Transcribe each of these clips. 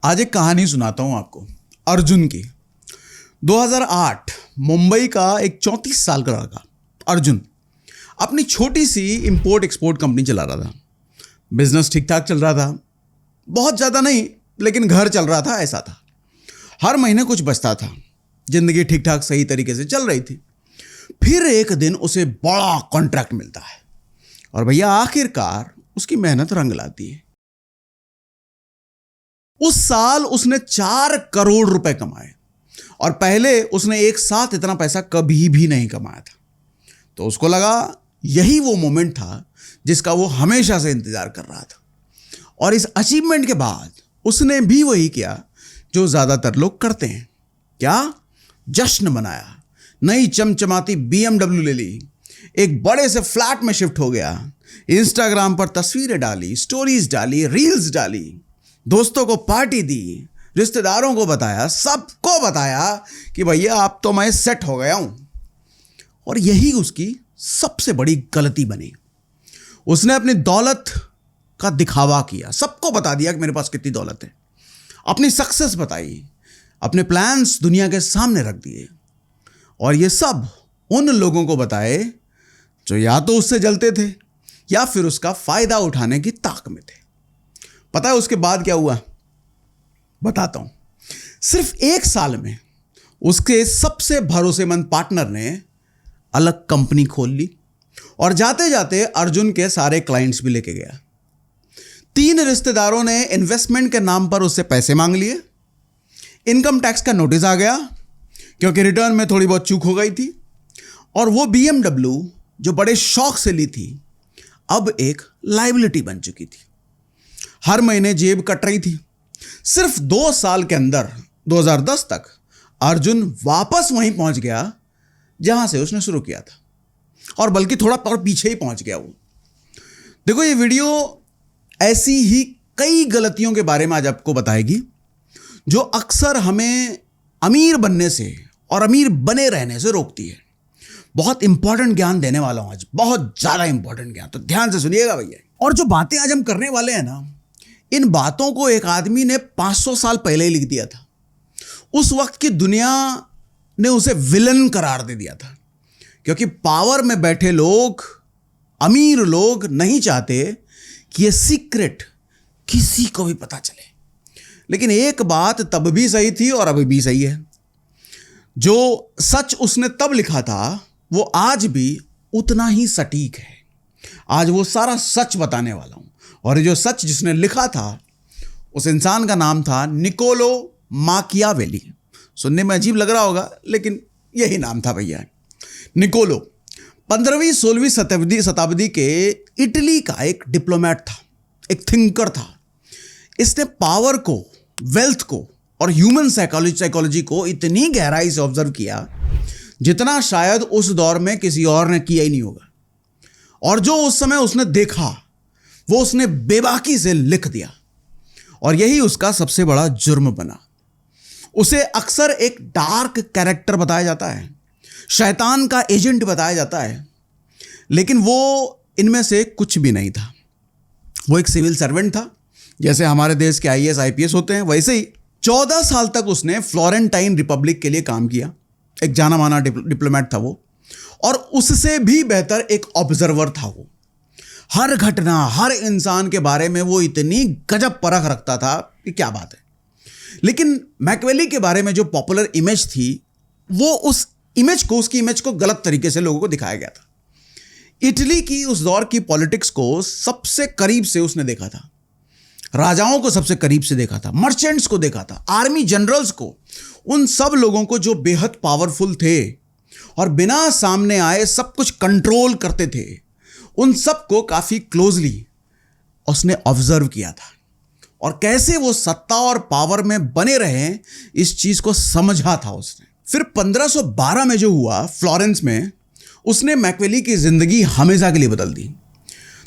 आज एक कहानी सुनाता हूं आपको अर्जुन की। 2008 मुंबई का एक 34 साल का लड़का अर्जुन अपनी छोटी सी इंपोर्ट एक्सपोर्ट कंपनी चला रहा था। बिजनेस ठीक ठाक चल रहा था, बहुत ज़्यादा नहीं लेकिन घर चल रहा था, ऐसा था। हर महीने कुछ बचता था, जिंदगी ठीक ठाक सही तरीके से चल रही थी। फिर एक दिन उसे बड़ा कॉन्ट्रैक्ट मिलता है और भैया आखिरकार उसकी मेहनत रंग लाती है। उस साल उसने 4 करोड़ रुपए कमाए और पहले उसने एक साथ इतना पैसा कभी भी नहीं कमाया था। तो उसको लगा यही वो मोमेंट था जिसका वो हमेशा से इंतजार कर रहा था। और इस अचीवमेंट के बाद उसने भी वही किया जो ज्यादातर लोग करते हैं। क्या? जश्न मनाया, नई चमचमाती BMW ले ली, एक बड़े से फ्लैट में शिफ्ट हो गया, इंस्टाग्राम पर तस्वीरें डाली, स्टोरीज डाली, रील्स डाली, दोस्तों को पार्टी दी, रिश्तेदारों को बताया, सबको बताया कि भैया आप तो मैं सेट हो गया हूं। और यही उसकी सबसे बड़ी गलती बनी। उसने अपनी दौलत का दिखावा किया, सबको बता दिया कि मेरे पास कितनी दौलत है, अपनी सक्सेस बताई, अपने प्लान्स दुनिया के सामने रख दिए। और ये सब उन लोगों को बताए जो या तो उससे जलते थे या फिर उसका फायदा उठाने की ताक में थे। पता है उसके बाद क्या हुआ? बताता हूं। सिर्फ 1 साल में उसके सबसे भरोसेमंद पार्टनर ने अलग कंपनी खोल ली और जाते जाते अर्जुन के सारे क्लाइंट्स भी लेके गया। 3 रिश्तेदारों ने इन्वेस्टमेंट के नाम पर उससे पैसे मांग लिए। इनकम टैक्स का नोटिस आ गया क्योंकि रिटर्न में थोड़ी बहुत चूक हो गई थी। और वो BMW जो बड़े शौक से ली थी अब एक लायबिलिटी बन चुकी थी। हर महीने जेब कट रही थी। सिर्फ 2 साल के अंदर 2010 तक अर्जुन वापस वहीं पहुंच गया जहां से उसने शुरू किया था, और बल्कि थोड़ा और पीछे ही पहुंच गया वो। देखो ये वीडियो ऐसी ही कई गलतियों के बारे में आज आपको बताएगी जो अक्सर हमें अमीर बनने से और अमीर बने रहने से रोकती है। बहुत इंपॉर्टेंट ज्ञान देने वाला हूं आज, बहुत ज्यादा इंपॉर्टेंट ज्ञान, तो ध्यान से सुनिएगा भैया। और जो बातें आज हम करने वाले हैं ना, इन बातों को एक आदमी ने 500 साल पहले ही लिख दिया था। उस वक्त की दुनिया ने उसे विलन करार दे दिया था, क्योंकि पावर में बैठे लोग, अमीर लोग नहीं चाहते कि ये सीक्रेट किसी को भी पता चले। लेकिन एक बात तब भी सही थी और अभी भी सही है। जो सच उसने तब लिखा था वो आज भी उतना ही सटीक है। आज वो सारा सच बताने वाला हूं। और ये जो सच जिसने लिखा था उस इंसान का नाम था निकोलो माकियावेली। सुनने में अजीब लग रहा होगा लेकिन यही नाम था भैया। निकोलो 15वीं-16वीं शताब्दी के इटली का एक डिप्लोमेट था, एक थिंकर था। इसने पावर को, वेल्थ को और ह्यूमन साइकोलॉजी को इतनी गहराई से ऑब्जर्व किया जितना शायद उस दौर में किसी और ने किया ही नहीं होगा। और जो उस समय उसने देखा वो उसने बेबाकी से लिख दिया, और यही उसका सबसे बड़ा जुर्म बना। उसे अक्सर एक डार्क कैरेक्टर बताया जाता है, शैतान का एजेंट बताया जाता है, लेकिन वो इनमें से कुछ भी नहीं था। वो एक सिविल सर्वेंट था, जैसे हमारे देश के IAS IPS होते हैं वैसे ही। 14 साल तक उसने फ्लोरेंटाइन रिपब्लिक के लिए काम किया। एक जाना माना डिप्लोमेट था वो, और उससे भी बेहतर एक ऑब्जर्वर था वो। हर घटना, हर इंसान के बारे में वो इतनी गजब परख रखता था कि क्या बात है। लेकिन मैकियावेली के बारे में जो पॉपुलर इमेज थी वो उसकी इमेज को गलत तरीके से लोगों को दिखाया गया था। इटली की उस दौर की पॉलिटिक्स को सबसे करीब से उसने देखा था, राजाओं को सबसे करीब से देखा था, मर्चेंट्स को देखा था, आर्मी जनरल्स को, उन सब लोगों को जो बेहद पावरफुल थे और बिना सामने आए सब कुछ कंट्रोल करते थे, उन सबको काफी क्लोजली उसने ऑब्जर्व किया था। और कैसे वो सत्ता और पावर में बने रहे इस चीज को समझा था उसने। फिर 1512 में जो हुआ फ्लोरेंस में, उसने मैकियावेली की जिंदगी हमेशा के लिए बदल दी।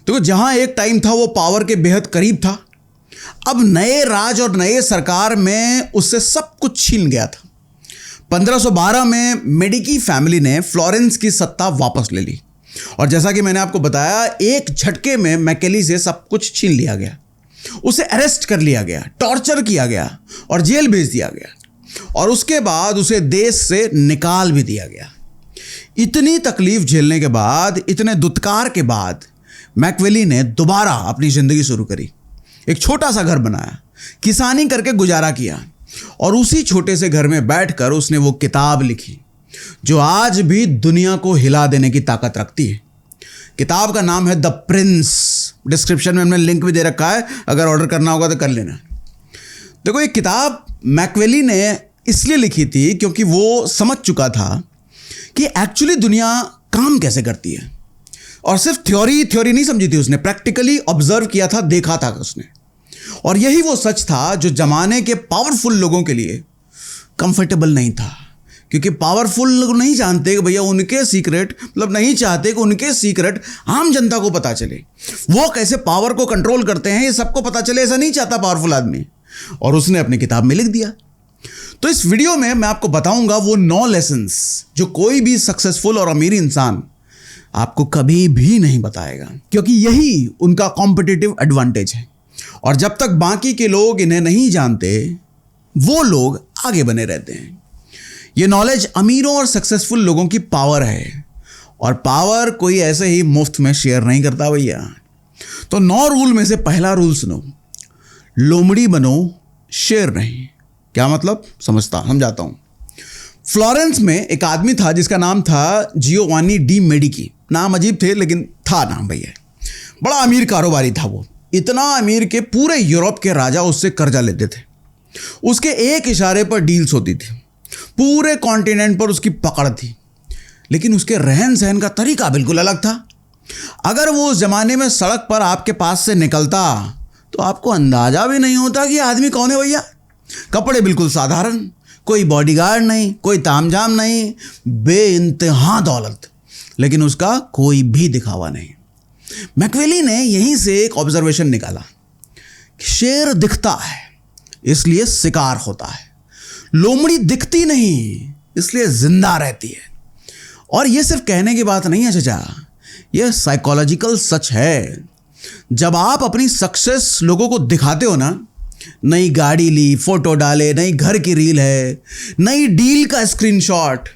तो जहां एक टाइम था वो पावर के बेहद करीब था, अब नए राज और नए सरकार में उससे सब कुछ छीन गया था। 1512 में मेडिकी फैमिली ने फ्लोरेंस की सत्ता वापस ले ली, और जैसा कि मैंने आपको बताया एक झटके में मैकियावेली से सब कुछ छीन लिया गया। उसे अरेस्ट कर लिया गया, टॉर्चर किया गया और जेल भेज दिया गया और उसके बाद उसे देश से निकाल भी दिया गया। इतनी तकलीफ झेलने के बाद, इतने दुत्कार के बाद मैकियावेली ने दोबारा अपनी जिंदगी शुरू करी। एक छोटा सा घर बनाया, किसानी करके गुजारा किया और उसी छोटे से घर में बैठकर उसने वो किताब लिखी जो आज भी दुनिया को हिला देने की ताकत रखती है। किताब का नाम है द प्रिंस। डिस्क्रिप्शन में हमने लिंक भी दे रखा है, अगर ऑर्डर करना होगा तो कर लेना। देखो, ये किताब मैकियावेली ने इसलिए लिखी थी क्योंकि वो समझ चुका था कि एक्चुअली दुनिया काम कैसे करती है। और सिर्फ थ्योरी नहीं समझी थी उसने, प्रैक्टिकली ऑब्जर्व किया था, देखा था उसने। और यही वो सच था जो जमाने के पावरफुल लोगों के लिए कंफर्टेबल नहीं था, क्योंकि पावरफुल लोग नहीं जानते कि भैया उनके सीक्रेट, मतलब नहीं चाहते कि उनके सीक्रेट आम जनता को पता चले। वो कैसे पावर को कंट्रोल करते हैं ये सबको पता चले, ऐसा नहीं चाहता पावरफुल आदमी। और उसने अपनी किताब में लिख दिया। तो इस वीडियो में मैं आपको बताऊंगा वो 9 लेसन्स जो कोई भी सक्सेसफुल और अमीर इंसान आपको कभी भी नहीं बताएगा, क्योंकि यही उनका कॉम्पिटिटिव एडवांटेज है। और जब तक बाकी के लोग इन्हें नहीं जानते, वो लोग आगे बने रहते हैं। ये नॉलेज अमीरों और सक्सेसफुल लोगों की पावर है, और पावर कोई ऐसे ही मुफ्त में शेयर नहीं करता भैया। तो 9 रूल में से पहला रूल सुनो, लोमड़ी बनो, शेर नहीं। क्या मतलब, समझाता हूं। फ्लोरेंस में एक आदमी था जिसका नाम था जियोवानी डी मेडिकी। नाम अजीब थे लेकिन था नाम भैया। बड़ा अमीर कारोबारी था वो, इतना अमीर के पूरे यूरोप के राजा उससे कर्जा लेते थे। उसके एक इशारे पर डील्स होती थी, पूरे कॉन्टिनेंट पर उसकी पकड़ थी। लेकिन उसके रहन सहन का तरीका बिल्कुल अलग था। अगर वो उस जमाने में सड़क पर आपके पास से निकलता तो आपको अंदाजा भी नहीं होता कि आदमी कौन है भैया। कपड़े बिल्कुल साधारण, कोई बॉडीगार्ड नहीं, कोई तामझाम नहीं, बेइंतहा दौलत, लेकिन उसका कोई भी दिखावा नहीं। मैकियावेली ने यहीं से एक ऑब्जर्वेशन निकाला, शेर दिखता है इसलिए शिकार होता है, लोमड़ी दिखती नहीं इसलिए जिंदा रहती है। और ये सिर्फ कहने की बात नहीं है चाचा, यह साइकोलॉजिकल सच है। जब आप अपनी सक्सेस लोगों को दिखाते हो ना, नई गाड़ी ली, फोटो डाले, नई घर की रील है, नई डील का स्क्रीनशॉट,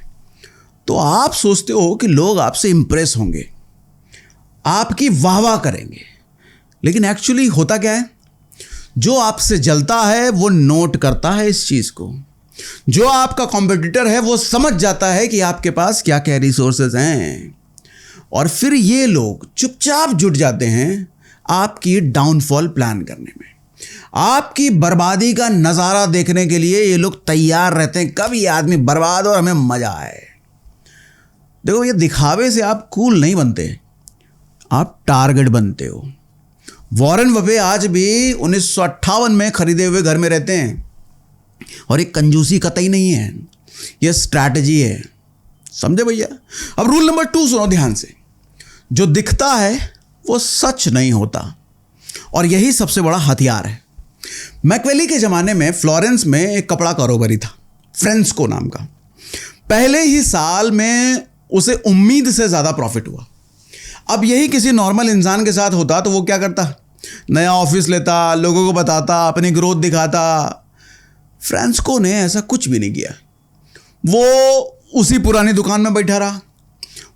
तो आप सोचते हो कि लोग आपसे इंप्रेस होंगे, आपकी वाह करेंगे। लेकिन एक्चुअली होता क्या है, जो आपसे जलता है वो नोट करता है इस चीज को। जो आपका कॉम्पिटिटर है वो समझ जाता है कि आपके पास क्या क्या रिसोर्सेज हैं, और फिर ये लोग चुपचाप जुट जाते हैं आपकी डाउनफॉल प्लान करने में। आपकी बर्बादी का नज़ारा देखने के लिए ये लोग तैयार रहते हैं, कब ये आदमी बर्बाद और हमें मजा आए। देखो, ये दिखावे से आप कूल नहीं बनते, आप टारगेट बनते हो। वॉरेन बफे आज भी 1958 में खरीदे हुए घर में रहते हैं, और एक कंजूसी कतई नहीं है, यह स्ट्रैटेजी है। समझे भैया। अब रूल नंबर 2 सुनो ध्यान से, जो दिखता है वो सच नहीं होता, और यही सबसे बड़ा हथियार है। मैकियावेली के ज़माने में फ्लोरेंस में एक कपड़ा कारोबारी था, फ्रेंस्को नाम का। पहले ही साल में उसे उम्मीद से ज़्यादा प्रॉफिट हुआ। अब यही किसी नॉर्मल इंसान के साथ होता तो वो क्या करता, नया ऑफिस लेता, लोगों को बताता, अपनी ग्रोथ दिखाता। फ्रेंस्को ने ऐसा कुछ भी नहीं किया। वो उसी पुरानी दुकान में बैठा रहा,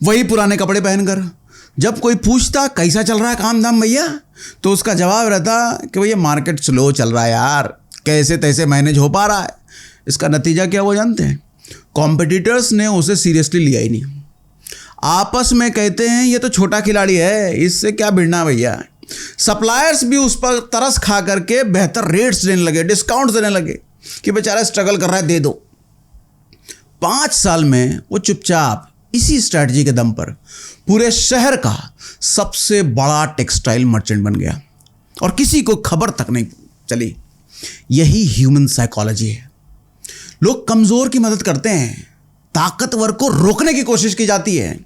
वही पुराने कपड़े पहनकर। जब कोई पूछता कैसा चल रहा है काम धाम भैया, तो उसका जवाब रहता कि भैया मार्केट स्लो चल रहा है यार, कैसे तैसे मैनेज हो पा रहा है। इसका नतीजा क्या वो जानते हैं, कॉम्पिटिटर्स ने उसे सीरियसली लिया ही नहीं। आपस में कहते हैं ये तो छोटा खिलाड़ी है, इससे क्या भिड़ना भैया। सप्लायर्स भी उस पर तरस खा करके बेहतर रेट्स देने लगे, डिस्काउंट देने लगे कि बेचारा स्ट्रगल कर रहा है, दे दो। 5 साल में वो चुपचाप इसी स्ट्रैटेजी के दम पर पूरे शहर का सबसे बड़ा टेक्सटाइल मर्चेंट बन गया, और किसी को खबर तक नहीं चली। यही ह्यूमन साइकोलॉजी है। लोग कमजोर की मदद करते हैं, ताकतवर को रोकने की कोशिश की जाती है।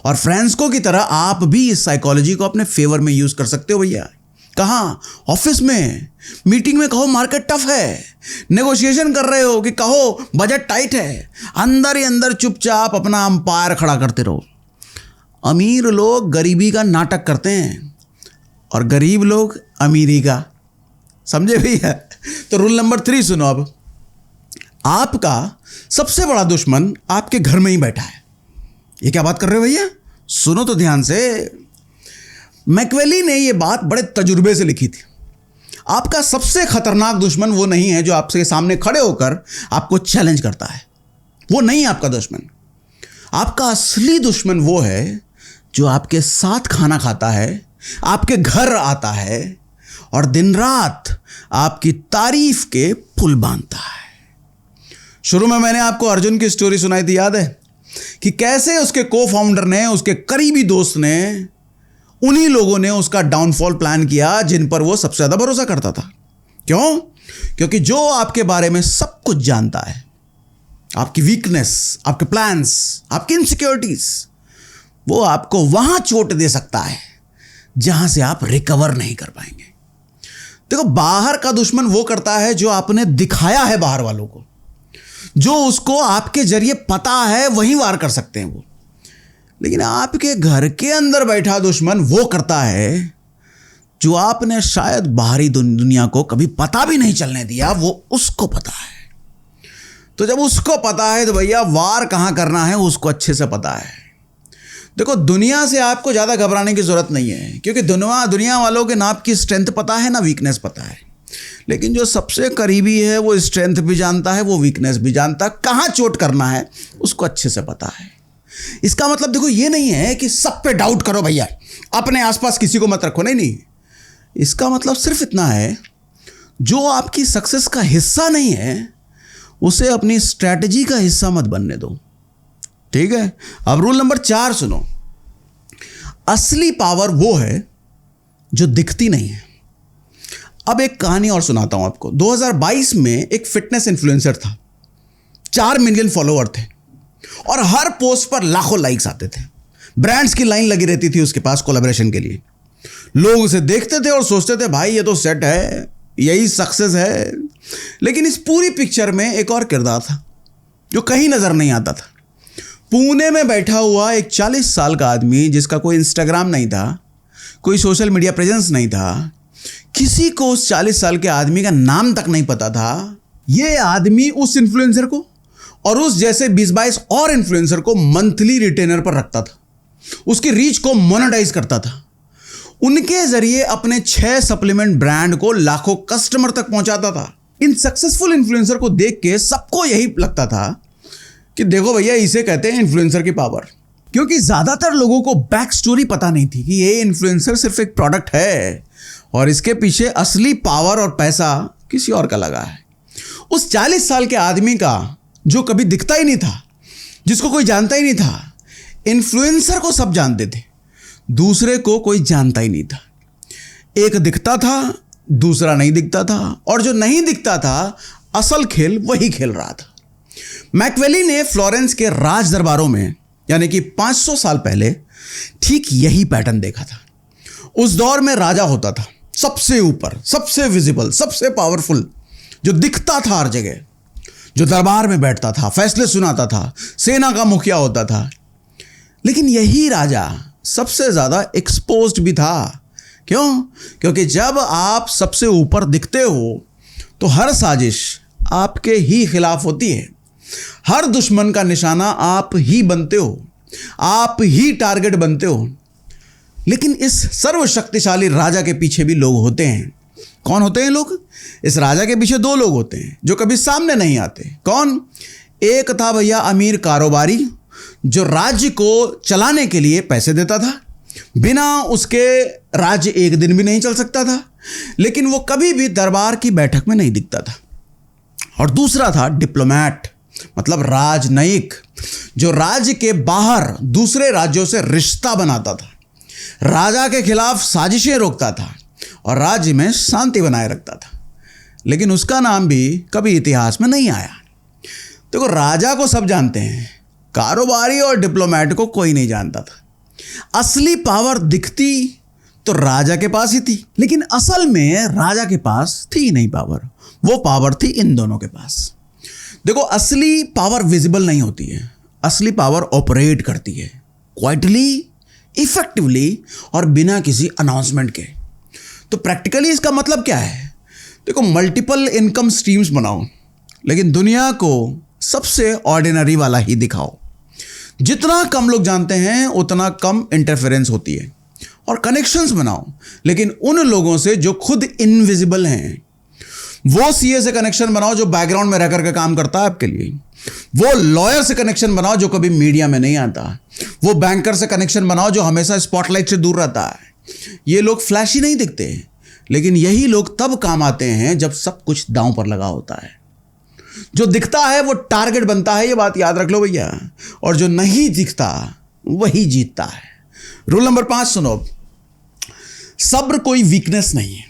और फ्रेंस्को की तरह आप भी इस साइकोलॉजी को अपने फेवर में यूज कर सकते हो भैया। कहाँ, ऑफिस में, मीटिंग में कहो मार्केट टफ है, नेगोशिएशन कर रहे हो कि कहो बजट टाइट है, अंदर ही अंदर चुपचाप अपना अंपायर खड़ा करते रहो। अमीर लोग गरीबी का नाटक करते हैं, और गरीब लोग अमीरी का। समझे भैया? तो रूल नंबर 3 सुनो अब। आपका सबसे बड़ा दुश्मन आपके घर में ही बैठा है। ये क्या बात कर रहे हो भैया? सुनो तो ध्यान से। मैकियावेली ने ये बात बड़े तजुर्बे से लिखी थी। आपका सबसे खतरनाक दुश्मन वो नहीं है जो आपके सामने खड़े होकर आपको चैलेंज करता है, वो नहीं आपका दुश्मन। आपका असली दुश्मन वो है जो आपके साथ खाना खाता है, आपके घर आता है और दिन रात आपकी तारीफ के पुल बांधता है। शुरू में मैंने आपको अर्जुन की स्टोरी सुनाई थी, याद है? कि कैसे उसके को फाउंडर ने, उसके करीबी दोस्त ने, उन्हीं लोगों ने उसका डाउनफॉल प्लान किया जिन पर वो सबसे ज्यादा भरोसा करता था। क्यों? क्योंकि जो आपके बारे में सब कुछ जानता है, आपकी वीकनेस, आपके प्लान्स, आपकी इनसिक्योरिटीज, वो आपको वहां चोट दे सकता है जहां से आप रिकवर नहीं कर पाएंगे। देखो, बाहर का दुश्मन वो करता है जो आपने दिखाया है बाहर वालों को, जो उसको आपके जरिए पता है वही वार कर सकते हैं वो। लेकिन आपके घर के अंदर बैठा दुश्मन वो करता है जो आपने शायद बाहरी दुनिया को कभी पता भी नहीं चलने दिया, वो उसको पता है। तो जब उसको पता है तो भैया वार कहां करना है उसको अच्छे से पता है। देखो, दुनिया से आपको ज़्यादा घबराने की ज़रूरत नहीं है, क्योंकि दुनिया वालों के ना आपकी स्ट्रेंथ पता है ना वीकनेस पता है। लेकिन जो सबसे करीबी है वो स्ट्रेंथ भी जानता है, वो वीकनेस भी जानता है, कहाँ चोट करना है उसको अच्छे से पता है। इसका मतलब देखो ये नहीं है कि सब पे डाउट करो भैया, अपने आसपास किसी को मत रखो, नहीं नहीं। इसका मतलब सिर्फ इतना है, जो आपकी सक्सेस का हिस्सा नहीं है उसे अपनी स्ट्रैटेजी का हिस्सा मत बनने दो, ठीक है? अब रूल नंबर 4 सुनो। असली पावर वो है जो दिखती नहीं है। अब एक कहानी और सुनाता हूं आपको। 2022 में एक फिटनेस इन्फ्लुएंसर था, 4 मिलियन फॉलोअर थे और हर पोस्ट पर लाखों लाइक्स आते थे। ब्रांड्स की लाइन लगी रहती थी उसके पास कोलैबोरेशन के लिए। लोग उसे देखते थे और सोचते थे भाई ये तो सेट है, यही सक्सेस है। लेकिन इस पूरी पिक्चर में एक और किरदार था जो कहीं नजर नहीं आता था। पुणे में बैठा हुआ एक 40 साल का आदमी जिसका कोई इंस्टाग्राम नहीं था, कोई सोशल मीडिया प्रेजेंस नहीं था, किसी को उस 40 साल के आदमी का नाम तक नहीं पता था। ये आदमी उस इन्फ्लुएंसर को और उस जैसे 20-22 और इन्फ्लुएंसर को मंथली रिटेनर पर रखता था, उसकी रीच को मोनेटाइज करता था, उनके जरिए अपने 6 सप्लीमेंट ब्रांड को लाखों कस्टमर तक पहुंचाता था। इन सक्सेसफुल इन्फ्लुएंसर को देख के सबको यही लगता था कि देखो भैया, इसे कहते हैं इन्फ्लुएंसर की पावर। क्योंकि ज्यादातर लोगों को बैक स्टोरी पता नहीं थी कि ये इन्फ्लुएंसर सिर्फ एक प्रोडक्ट है और इसके पीछे असली पावर और पैसा किसी और का लगा है। उस 40 साल के आदमी का जो कभी दिखता ही नहीं था, जिसको कोई जानता ही नहीं था, इन्फ्लुएंसर को सब जानते थे, दूसरे को कोई जानता ही नहीं था। एक दिखता था, दूसरा नहीं दिखता था, और जो नहीं दिखता था असल खेल वही खेल रहा था। मैकियावेली ने फ्लोरेंस के राज दरबारों में, यानी कि 500 साल पहले, ठीक यही पैटर्न देखा था। उस दौर में राजा होता था सबसे ऊपर, सबसे विजिबल, सबसे पावरफुल, जो दिखता था हर जगह, जो दरबार में बैठता था, फैसले सुनाता था, सेना का मुखिया होता था। लेकिन यही राजा सबसे ज्यादा एक्सपोज्ड भी था। क्यों? क्योंकि जब आप सबसे ऊपर दिखते हो तो हर साजिश आपके ही खिलाफ होती है, हर दुश्मन का निशाना आप ही बनते हो, आप ही टारगेट बनते हो। लेकिन इस सर्वशक्तिशाली राजा के पीछे भी लोग होते हैं। कौन होते हैं लोग? इस राजा के पीछे 2 लोग होते हैं जो कभी सामने नहीं आते। कौन? एक था भैया अमीर कारोबारी, जो राज्य को चलाने के लिए पैसे देता था, बिना उसके राज्य एक दिन भी नहीं चल सकता था, लेकिन वो कभी भी दरबार की बैठक में नहीं दिखता था। और दूसरा था डिप्लोमैट, मतलब राजनयिक, जो राज्य के बाहर दूसरे राज्यों से रिश्ता बनाता था, राजा के खिलाफ साजिशें रोकता था और राज्य में शांति बनाए रखता था। लेकिन उसका नाम भी कभी इतिहास में नहीं आया। देखो, राजा को सब जानते हैं, कारोबारी और डिप्लोमैट को कोई नहीं जानता था। असली पावर दिखती तो राजा के पास ही थी, लेकिन असल में राजा के पास थी नहीं पावर, वो पावर थी इन दोनों के पास। देखो, असली पावर विजिबल नहीं होती है, असली पावर ऑपरेट करती है क्वाइटली, इफेक्टिवली और बिना किसी अनाउंसमेंट के। तो प्रैक्टिकली इसका मतलब क्या है? देखो, मल्टीपल इनकम स्ट्रीम्स बनाओ, लेकिन दुनिया को सबसे ऑर्डिनरी वाला ही दिखाओ। जितना कम लोग जानते हैं उतना कम इंटरफेरेंस होती है। और कनेक्शंस बनाओ, लेकिन उन लोगों से जो खुद इनविजिबल हैं। वो सीए से कनेक्शन बनाओ जो बैकग्राउंड में रह करके काम करता है आपके लिए। वो लॉयर से कनेक्शन बनाओ जो कभी मीडिया में नहीं आता। वो बैंकर से कनेक्शन बनाओ जो हमेशा स्पॉटलाइट से दूर रहता है। ये लोग फ्लैशी नहीं दिखते, लेकिन यही लोग तब काम आते हैं जब सब कुछ दांव पर लगा होता है। जो दिखता है वो टारगेट बनता है, ये बात याद रख लो भैया। और जो नहीं दिखता वही जीतता है। रूल नंबर 5 सुनो, सब्र कोई वीकनेस नहीं है,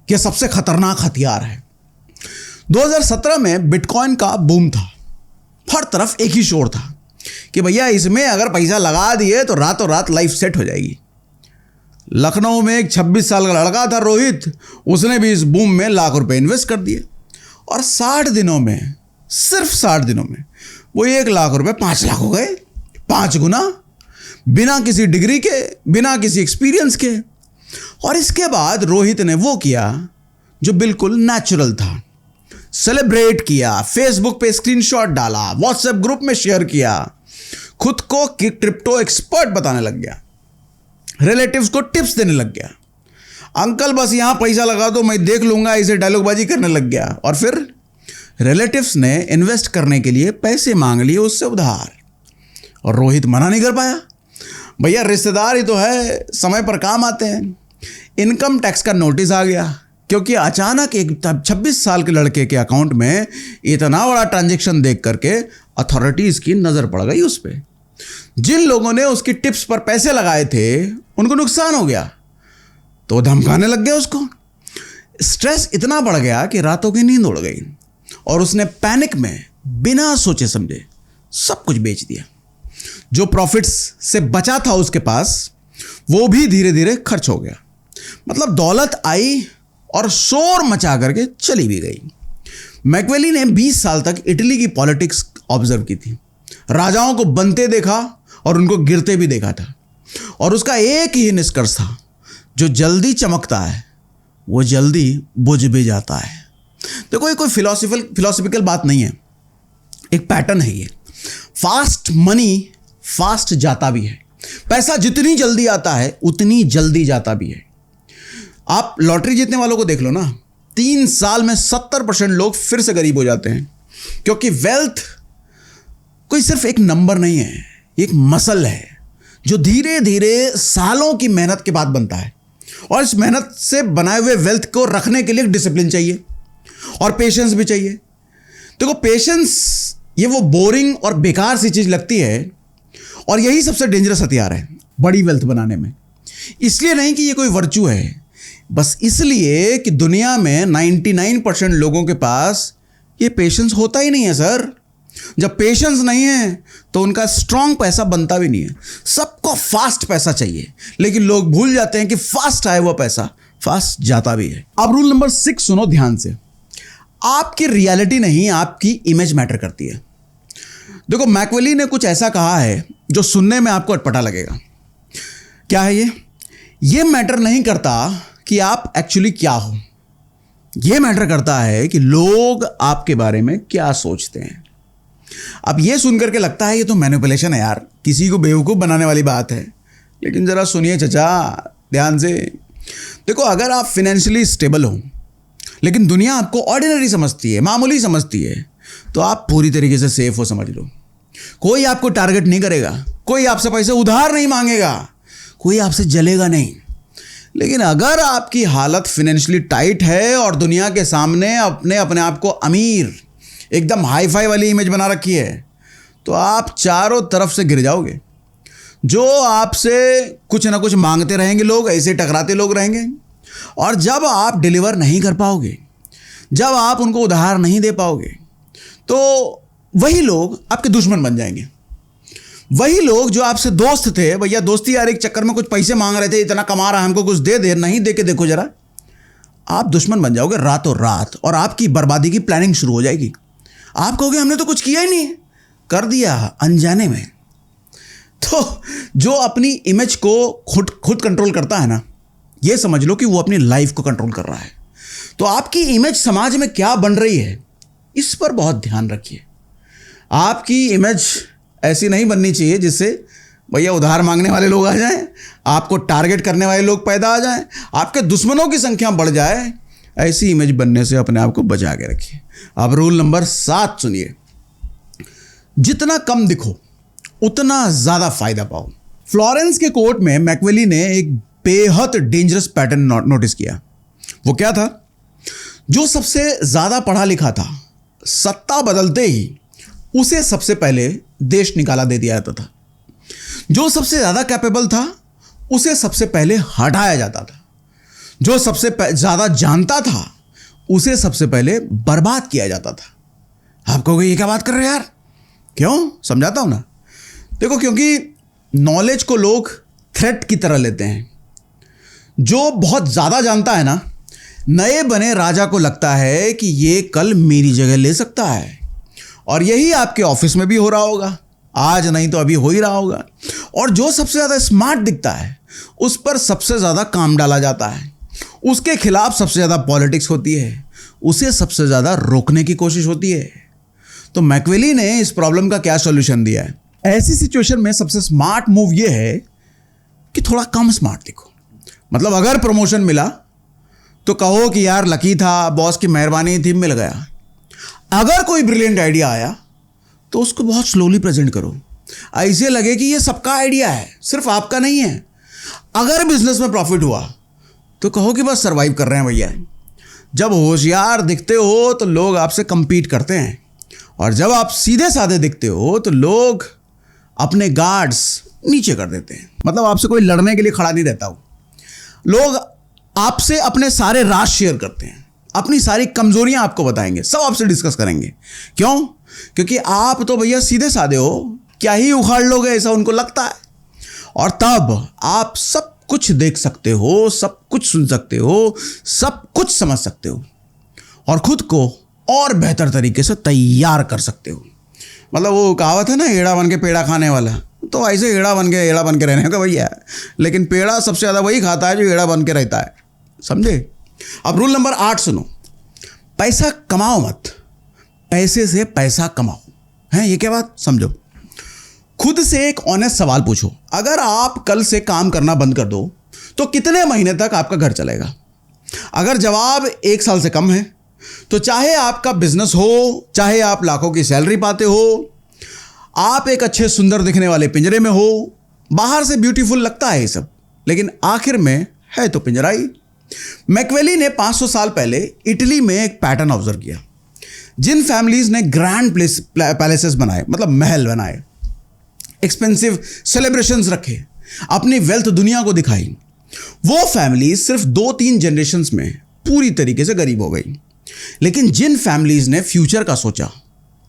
यह सबसे खतरनाक हथियार है। 2017 में बिटकॉइन का बूम था। हर तरफ एक ही शोर था कि भैया इसमें अगर पैसा लगा दिए तो रातों रात लाइफ सेट हो जाएगी। लखनऊ में एक 26 साल का लड़का था रोहित, उसने भी इस बूम में लाख रुपए इन्वेस्ट कर दिए और 60 दिनों में, सिर्फ 60 दिनों में वो 1 लाख रुपए 5 लाख हो गए। 5 गुना, बिना किसी डिग्री के, बिना किसी एक्सपीरियंस के। और इसके बाद रोहित ने वो किया जो बिल्कुल नेचुरल था। सेलिब्रेट किया, फेसबुक पे स्क्रीनशॉट डाला, व्हाट्सएप ग्रुप में शेयर किया, खुद को क्रिप्टो एक्सपर्ट बताने लग गया, रिलेटिव्स को टिप्स देने लग गया। अंकल बस यहां पैसा लगा दो मैं देख लूंगा, इसे डायलॉगबाजी करने लग गया। और फिर रिलेटिव्स ने इन्वेस्ट करने के लिए पैसे मांग लिए उससे उधार, और रोहित मना नहीं कर पाया। भैया रिश्तेदार ही तो है, समय पर काम आते हैं। इनकम टैक्स का नोटिस आ गया, क्योंकि अचानक एक 26 साल के लड़के के अकाउंट में इतना बड़ा ट्रांजैक्शन देख करके अथॉरिटीज की नजर पड़ गई उस पर। जिन लोगों ने उसकी टिप्स पर पैसे लगाए थे उनको नुकसान हो गया, तो धमकाने लग गए उसको। स्ट्रेस इतना बढ़ गया कि रातों की नींद उड़ गई और उसने पैनिक में बिना सोचे समझे सब कुछ बेच दिया। जो प्रॉफिट्स से बचा था उसके पास, वो भी धीरे धीरे खर्च हो गया। मतलब दौलत आई और शोर मचा करके चली भी गई। मैकवेली ने 20 साल तक इटली की पॉलिटिक्स ऑब्जर्व की थी। राजाओं को बनते देखा और उनको गिरते भी देखा था, और उसका एक ही निष्कर्ष था, जो जल्दी चमकता है वो जल्दी बुझ भी जाता है। देखो, ये कोई फिलोसफिकल बात नहीं है, एक पैटर्न है ये। फास्ट मनी फास्ट जाता भी है। पैसा जितनी जल्दी आता है उतनी जल्दी जाता भी है। आप लॉटरी जीतने वालों को देख लो ना, 3 साल में 70% लोग फिर से गरीब हो जाते हैं, क्योंकि वेल्थ कोई सिर्फ एक नंबर नहीं है, एक मसल है जो धीरे धीरे सालों की मेहनत के बाद बनता है। और इस मेहनत से बनाए हुए वेल्थ को रखने के लिए डिसिप्लिन चाहिए और पेशेंस भी चाहिए। देखो, पेशेंस ये वो बोरिंग और बेकार सी चीज लगती है, और यही सबसे डेंजरस हथियार है बड़ी वेल्थ बनाने में। इसलिए नहीं कि ये कोई वर्चू है, बस इसलिए कि दुनिया में 99% लोगों के पास ये पेशेंस होता ही नहीं है सर। जब पेशेंस नहीं है तो उनका स्ट्रांग पैसा बनता भी नहीं है। सबको फास्ट पैसा चाहिए, लेकिन लोग भूल जाते हैं कि फास्ट आए हुआ पैसा फास्ट जाता भी है। अब रूल नंबर 6 सुनो ध्यान से। आपकी रियलिटी नहीं, आपकी इमेज मैटर करती है। देखो, मैकवेली ने कुछ ऐसा कहा है जो सुनने में आपको अटपटा लगेगा। क्या है ये? ये मैटर नहीं करता कि आप एक्चुअली क्या हो, ये मैटर करता है कि लोग आपके बारे में क्या सोचते हैं। अब ये सुनकर के लगता है ये तो मैनिपुलेशन है यार, किसी को बेवकूफ़ बनाने वाली बात है। लेकिन ज़रा सुनिए चचा ध्यान से। देखो, अगर आप फिनेंशियली स्टेबल हो लेकिन दुनिया आपको ऑर्डिनरी समझती है, मामूली समझती है, तो आप पूरी तरीके से सेफ हो, समझ लो। कोई आपको टारगेट नहीं करेगा, कोई आपसे पैसे उधार नहीं मांगेगा, कोई आपसे जलेगा नहीं। लेकिन अगर आपकी हालत फिनेंशियली टाइट है और दुनिया के सामने अपने आप को अमीर, एकदम हाई फाई वाली इमेज बना रखी है, तो आप चारों तरफ से गिर जाओगे। जो आपसे कुछ ना कुछ मांगते रहेंगे लोग, ऐसे टकराते लोग रहेंगे, और जब आप डिलीवर नहीं कर पाओगे, जब आप उनको उधार नहीं दे पाओगे, तो वही लोग आपके दुश्मन बन जाएंगे। वही लोग जो आपसे दोस्त थे, भैया दोस्ती यार एक चक्कर में कुछ पैसे मांग रहे थे, इतना कमा रहा है हमको कुछ दे दे, नहीं दे के देखो जरा, आप दुश्मन बन जाओगे रातों रात, और आपकी बर्बादी की प्लानिंग शुरू हो जाएगी। आप कहोगे हमने तो कुछ किया ही नहीं, कर दिया अनजाने में। तो जो अपनी इमेज को खुद कंट्रोल करता है ना, ये समझ लो कि वो अपनी लाइफ को कंट्रोल कर रहा है। तो आपकी इमेज समाज में क्या बन रही है, इस पर बहुत ध्यान रखिए। आपकी इमेज ऐसी नहीं बननी चाहिए जिससे भैया उधार मांगने वाले लोग आ जाएं, आपको टारगेट करने वाले लोग पैदा आ जाएं, आपके दुश्मनों की संख्या बढ़ जाए। ऐसी इमेज बनने से अपने आप को बचा के रखिए। अब रूल नंबर 7 सुनिए, जितना कम दिखो उतना ज्यादा फायदा पाओ। फ्लोरेंस के कोर्ट में मैकवेली ने एक बेहद डेंजरस पैटर्न नोटिस किया। वो क्या था? जो सबसे ज्यादा पढ़ा लिखा था, सत्ता बदलते ही उसे सबसे पहले देश निकाला दे दिया जाता था। जो सबसे ज्यादा कैपेबल था उसे सबसे पहले हटाया जाता था। जो सबसे ज्यादा जानता था उसे सबसे पहले बर्बाद किया जाता था। आप कहोगे ये क्या बात कर रहे हो यार? क्यों? समझाता हूं ना। देखो, क्योंकि नॉलेज को लोग थ्रेट की तरह लेते हैं। जो बहुत ज्यादा जानता है ना, नए बने राजा को लगता है कि ये कल मेरी जगह ले सकता है। और यही आपके ऑफिस में भी हो रहा होगा, आज नहीं तो अभी हो ही रहा होगा। और जो सबसे ज्यादा स्मार्ट दिखता है उस पर सबसे ज्यादा काम डाला जाता है, उसके खिलाफ सबसे ज्यादा पॉलिटिक्स होती है, उसे सबसे ज्यादा रोकने की कोशिश होती है। तो मैकवेली ने इस प्रॉब्लम का क्या सॉल्यूशन दिया है? ऐसी सिचुएशन में सबसे स्मार्ट मूव यह है कि थोड़ा कम स्मार्ट दिखो। मतलब अगर प्रमोशन मिला तो कहो कि यार लकी था, बॉस की मेहरबानी थी, मिल गया। अगर कोई ब्रिलियंट आइडिया आया तो उसको बहुत स्लोली प्रेजेंट करो, ऐसे लगे कि ये सबका आइडिया है, सिर्फ आपका नहीं है। अगर बिजनेस में प्रॉफिट हुआ तो कहो कि बस सरवाइव कर रहे हैं भैया। जब होशियार दिखते हो तो लोग आपसे कंपीट करते हैं, और जब आप सीधे साधे दिखते हो तो लोग अपने गार्ड्स नीचे कर देते हैं। मतलब आपसे कोई लड़ने के लिए खड़ा नहीं रहता हो। लोग आपसे अपने सारे राज शेयर करते हैं, अपनी सारी कमजोरियां आपको बताएंगे, सब आपसे डिस्कस करेंगे। क्यों? क्योंकि आप तो भैया सीधे साधे हो, क्या ही उखाड़ लोगे ऐसा उनको लगता है। और तब आप सब कुछ देख सकते हो, सब कुछ सुन सकते हो, सब कुछ समझ सकते हो, और खुद को और बेहतर तरीके से तैयार कर सकते हो। मतलब वो कहावत है ना, एड़ा बन के पेड़ा खाने वाला, तो ऐसे एड़ा बन के रहने का भैया। लेकिन पेड़ा सबसे ज़्यादा वही खाता है जो एड़ा बन के रहता है, समझे? अब रूल नंबर 8 सुनो, पैसा कमाओ मत, पैसे से पैसा कमाओ। है ये क्या बात? समझो। खुद से एक ऑनेस्ट सवाल पूछो, अगर आप कल से काम करना बंद कर दो तो कितने महीने तक आपका घर चलेगा? अगर जवाब 1 साल से कम है तो चाहे आपका बिजनेस हो, चाहे आप लाखों की सैलरी पाते हो, आप एक अच्छे सुंदर दिखने वाले पिंजरे में हो, बाहर से ब्यूटीफुल लगता है ये सब, लेकिन आखिर में है तो पिंजरा ही। मैकवेली ने 500 साल पहले इटली में एक पैटर्न ऑब्जर्व किया। जिन फैमिलीज ने ग्रैंड पैलेसेस बनाए, मतलब महल बनाए, एक्सपेंसिव सेलिब्रेशंस रखे, अपनी वेल्थ दुनिया को दिखाई, वो फैमिलीज सिर्फ 2-3 जनरेशंस में पूरी तरीके से गरीब हो गई। लेकिन जिन फैमिलीज ने फ्यूचर का सोचा,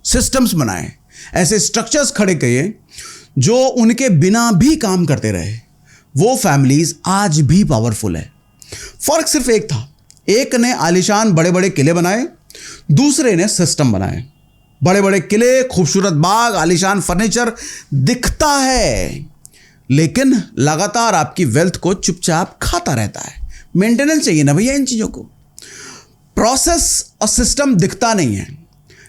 सिस्टम्स बनाए, ऐसे स्ट्रक्चर्स खड़े किए जो उनके बिना भी काम करते रहे, वो फैमिलीज आज भी पावरफुल है। फर्क सिर्फ एक था, एक ने आलीशान बड़े बड़े किले बनाए, दूसरे ने सिस्टम बनाए। बड़े बड़े किले, खूबसूरत बाग, आलीशान फर्नीचर दिखता है, लेकिन लगातार आपकी वेल्थ को चुपचाप खाता रहता है। मेंटेनेंस चाहिए ना भैया इन चीजों को। प्रोसेस और सिस्टम दिखता नहीं है,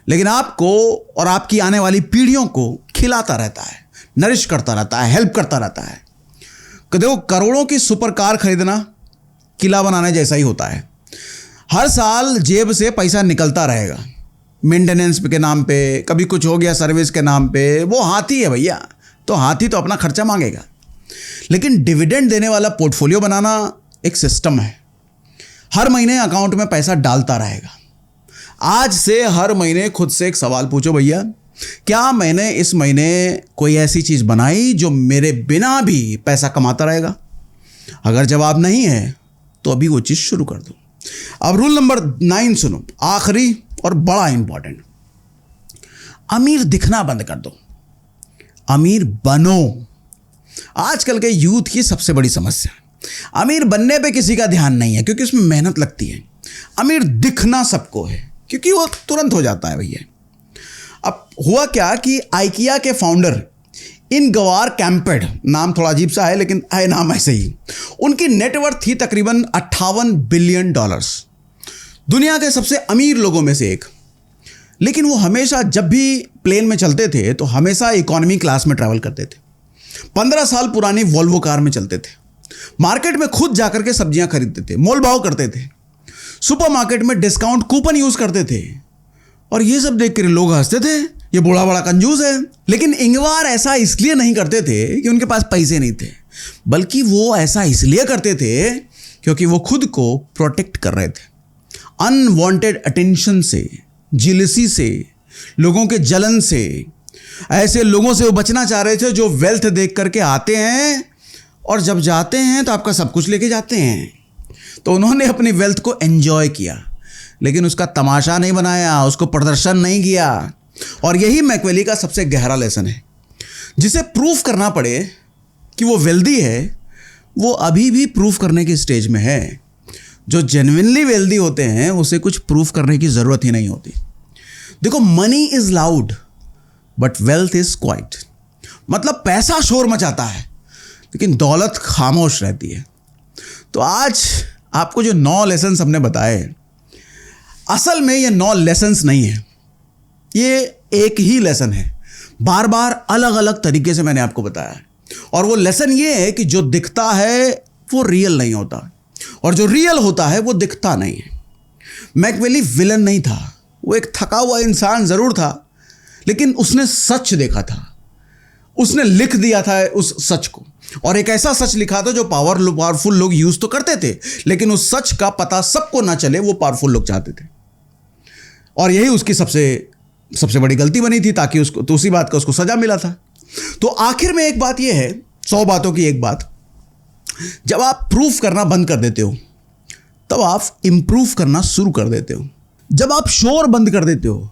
लेकिन आपको और आपकी आने वाली पीढ़ियों को खिलाता रहता है, नरिश करता रहता है, हेल्प करता रहता है। देखो, करोड़ों की सुपर कार खरीदना किला बनाने जैसा ही होता है। हर साल जेब से पैसा निकलता रहेगा, मेंटेनेंस के नाम पे, कभी कुछ हो गया सर्विस के नाम पे। वो हाथी है भैया, तो हाथी तो अपना खर्चा मांगेगा। लेकिन डिविडेंड देने वाला पोर्टफोलियो बनाना एक सिस्टम है। हर महीने अकाउंट में पैसा डालता रहेगा। आज से हर महीने खुद से एक सवाल पूछो, भैया क्या मैंने इस महीने कोई ऐसी चीज बनाई जो मेरे बिना भी पैसा कमाता रहेगा? अगर जवाब नहीं है तो अभी वो चीज शुरू कर दो। अब रूल नंबर 9 सुनो, आखिरी और बड़ा इंपॉर्टेंट। अमीर दिखना बंद कर दो, अमीर बनो। आजकल के यूथ की सबसे बड़ी समस्या, अमीर बनने पे किसी का ध्यान नहीं है क्योंकि उसमें मेहनत लगती है। अमीर दिखना सबको है क्योंकि वो तुरंत हो जाता है भैया। अब हुआ क्या कि आइकिया के फाउंडर इनगवार कैम्पेड, नाम थोड़ा अजीब सा है लेकिन है नाम ऐसे ही, उनकी नेटवर्थ थी तकरीबन $58 बिलियन। दुनिया के सबसे अमीर लोगों में से एक। लेकिन वो हमेशा जब भी प्लेन में चलते थे तो हमेशा इकोनॉमी क्लास में ट्रैवल करते थे। 15 साल पुरानी वॉल्वो कार में चलते थे। मार्केट में खुद जाकर के सब्जियां खरीदते थे, मोल भाव करते थे, सुपरमार्केट में डिस्काउंट कूपन यूज करते थे। और ये सब देख कर लोग हंसते थे, ये बूढ़ा बड़ा कंजूस है। लेकिन इंगवार ऐसा इसलिए नहीं करते थे कि उनके पास पैसे नहीं थे, बल्कि वो ऐसा इसलिए करते थे क्योंकि वो खुद को प्रोटेक्ट कर रहे थे अनवांटेड अटेंशन से, जिलसी से, लोगों के जलन से। ऐसे लोगों से वो बचना चाह रहे थे जो वेल्थ देख करके आते हैं और जब जाते हैं तो आपका सब कुछ लेके जाते हैं। तो उन्होंने अपनी वेल्थ को एंजॉय किया, लेकिन उसका तमाशा नहीं बनाया, उसको प्रदर्शन नहीं किया। और यही मैकियावेली का सबसे गहरा लेसन है। जिसे प्रूफ करना पड़े कि वो वेल्दी है, वो अभी भी प्रूफ करने की स्टेज में है। जो जेन्युइनली वेल्दी होते हैं उसे कुछ प्रूफ करने की ज़रूरत ही नहीं होती। देखो, money is loud but wealth is quite. मतलब पैसा शोर मचाता है लेकिन दौलत खामोश रहती है। तो आज आपको जो 9 लेसन्स हमने बताए, असल में ये 9 लेसन्स नहीं है, ये एक ही लेसन है। बार बार अलग अलग तरीके से मैंने आपको बताया। और वो लेसन ये है कि जो दिखता है वो रियल नहीं होता, और जो रियल होता है वो दिखता नहीं है। मैकियावेली विलन नहीं था, वो एक थका हुआ इंसान ज़रूर था, लेकिन उसने सच देखा था, उसने लिख दिया था उस सच को। और एक ऐसा सच लिखा था जो पावरफुल लोग यूज़ तो करते थे, लेकिन उस सच का पता सबको ना चले, वो पावरफुल लोग चाहते थे। और यही उसकी सबसे बड़ी गलती बनी थी, ताकि उसको तो उसी बात का उसको सजा मिला था। तो आखिर में एक बात यह है, 100 बातों की एक बात, जब आप प्रूफ करना बंद कर देते हो तब आप इम्प्रूव करना शुरू कर देते हो। जब आप शोर बंद कर देते हो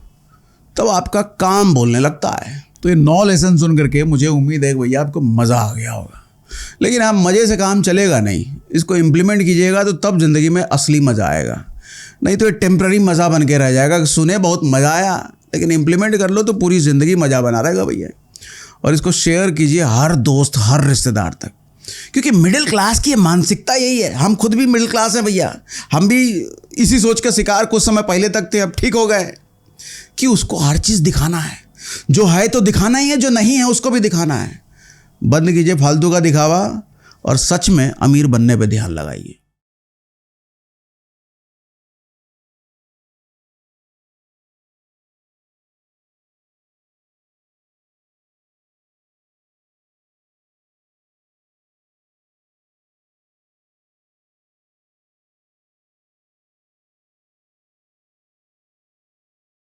तब आपका काम बोलने लगता है। तो ये 9 लेसन सुन करके मुझे उम्मीद है कि भैया आपको मज़ा आ गया होगा। लेकिन आप मज़े से काम चलेगा नहीं, इसको इम्प्लीमेंट कीजिएगा तो तब ज़िंदगी में असली मज़ा आएगा। नहीं तो ये टेम्प्ररी मज़ा बन के रह जाएगा कि सुने बहुत मज़ा आया, लेकिन इम्प्लीमेंट कर लो तो पूरी ज़िंदगी मज़ा बना रहेगा भैया। और इसको शेयर कीजिए हर दोस्त, हर रिश्तेदार तक, क्योंकि मिडिल क्लास की मानसिकता यही है। हम खुद भी मिडिल क्लास हैं भैया, हम भी इसी सोच का शिकार कुछ समय पहले तक थे, अब ठीक हो गए कि उसको हर चीज़ दिखाना है। जो है तो दिखाना ही है, जो नहीं है उसको भी दिखाना है। बंद कीजिए फालतू का दिखावा और सच में अमीर बनने पे ध्यान लगाइए।